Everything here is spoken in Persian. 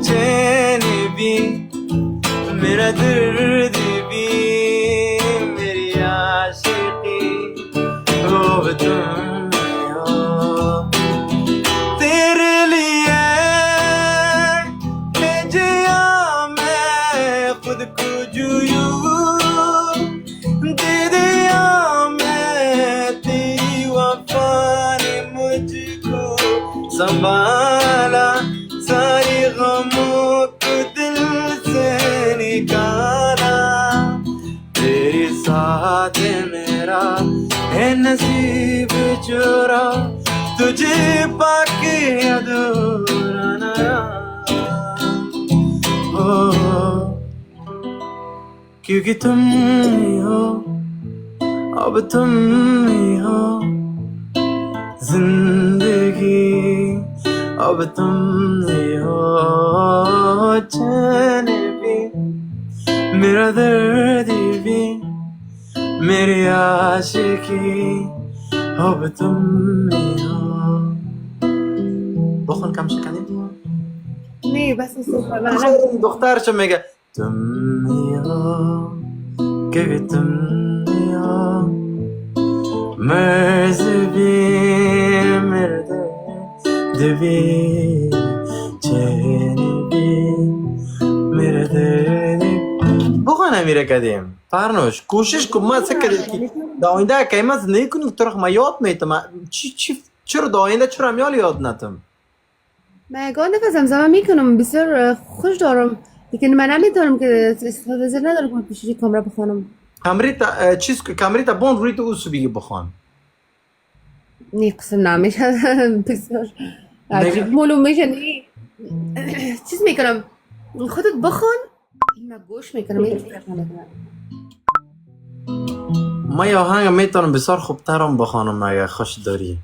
चैन भी मेरा दर्द भी मेरी आशिकी वो तुम हो तेरे लिए भेजा मैं खुद को यूं दे दिया मैं तेरी वफा ने मुझको संभाला सारी गमों को दिल से निकाला तेरे साथ मेरा है नसीब चोरा तुझे पाके अधूरा न हो क्योंकि तुम ही हो अब तुम ही हो जिंदगी अब तुम ही हो चैन भी मेरा दर्द भी मेरी आशिकी अब तुम ही हो بخون كم شكلين ليه بس الصوت انا دختار شو میگه तुम ही हो क्योंकि तुम ही हो मर्ज भी मेरा दर्द भी चैन भी मेरा दर्द بخون امیر قدیم فرنوش کوشش کن ما سکر دا آینده که ما زندگی کنیم طرح ما یاد میتم چرا دا آینده چرا هم یاد نتم مگه نفسم زمان میکنم بسیار خوش دارم لیکن من نمیتونم که استفاده ندارم که پیشی کامرا بخونم کامریتا چیز کامریتا بون روی تو اوسو بگی بخوان نی قسم نمیشه بسیار عجیب معلوم میشه نی چیز میکنم خودت بخون این من گوش میکنم ما یه آهنگ میتونم بسیار خوبترم بخوانم اگه خوش داری